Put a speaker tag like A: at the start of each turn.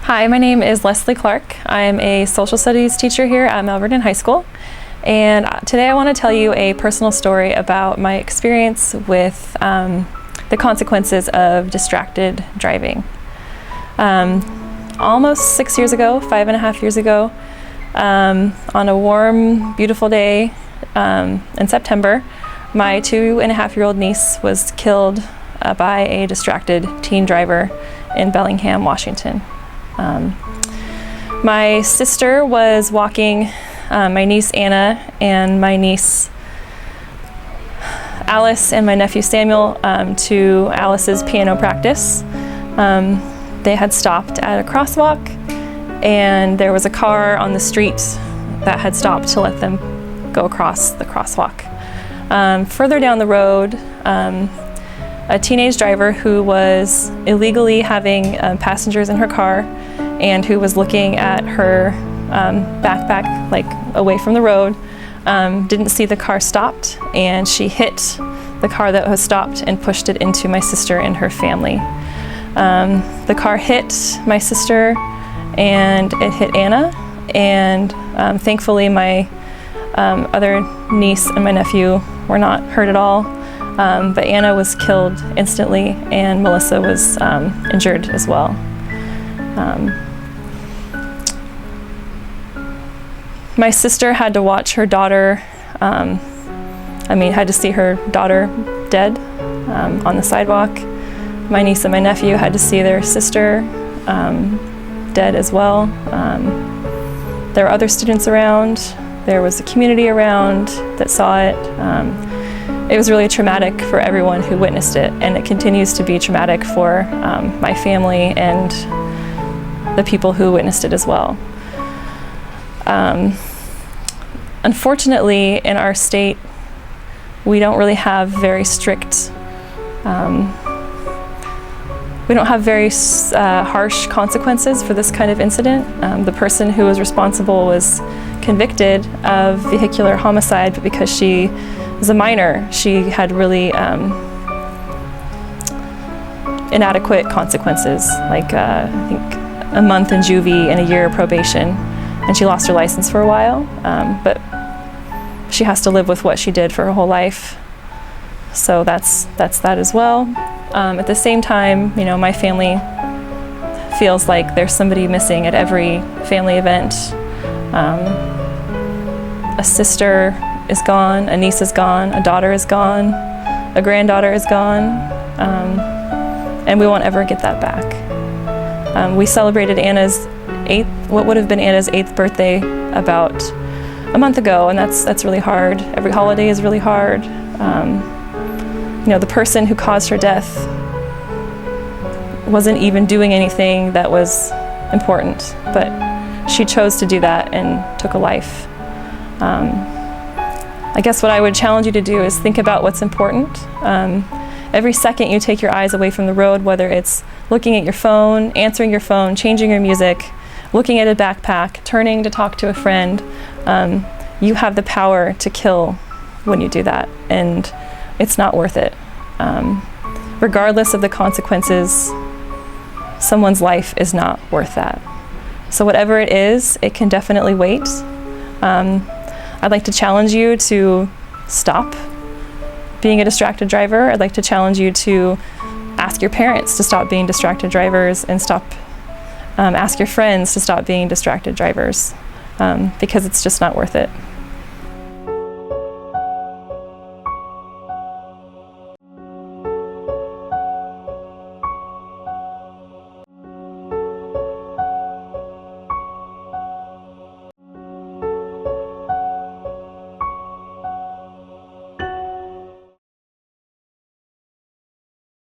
A: Hi, my name is Leslie Clark. I'm a social studies teacher here at Malverton High School. And today I want to tell you a personal story about my experience with the consequences of distracted driving. Almost 6 years ago, 5.5 years ago, on a warm, beautiful day in September, my 2.5-year-old niece was killed by a distracted teen driver in Bellingham, Washington. My sister was walking my niece Anna and my niece Alice and my nephew Samuel to Alice's piano practice. They had stopped at a crosswalk, and there was a car on the street that had stopped to let them go across the crosswalk. Further down the road, a teenage driver who was illegally having passengers in her car and who was looking at her backpack, like away from the road, didn't see the car stopped, and she hit the car that was stopped and pushed it into my sister and her family. The car hit my sister and it hit Anna, and thankfully my other niece and my nephew were not hurt at all. But Anna was killed instantly, and Melissa was injured as well. My sister had to watch her daughter, had to see her daughter dead on the sidewalk. My niece and my nephew had to see their sister dead as well. There were other students around. There was a community around that saw it. It was really traumatic for everyone who witnessed it, and it continues to be traumatic for my family and the people who witnessed it as well. Unfortunately, in our state, we don't really have very strict, harsh consequences for this kind of incident. The person who was responsible was convicted of vehicular homicide, but because she was a minor, she had really inadequate consequences, like I think a month in juvie and a year probation, and she lost her license for a while, but she has to live with what she did for her whole life. So that's that as well. At the same time, my family feels like there's somebody missing at every family event. A sister is gone, a niece is gone, a daughter is gone, a granddaughter is gone, and we won't ever get that back. We celebrated what would have been Anna's 8th birthday about a month ago, and that's really hard. Every holiday is really hard. The person who caused her death wasn't even doing anything that was important, but she chose to do that and took a life. I guess what I would challenge you to do is think about what's important. Every second you take your eyes away from the road, whether it's looking at your phone, answering your phone, changing your music, looking at a backpack, turning to talk to a friend, you have the power to kill when you do that, and it's not worth it. Regardless of the consequences, someone's life is not worth that. So whatever it is, it can definitely wait. I'd like to challenge you to stop being a distracted driver. I'd like to challenge you to ask your parents to stop being distracted drivers, and ask your friends to stop being distracted drivers, because it's just not worth it.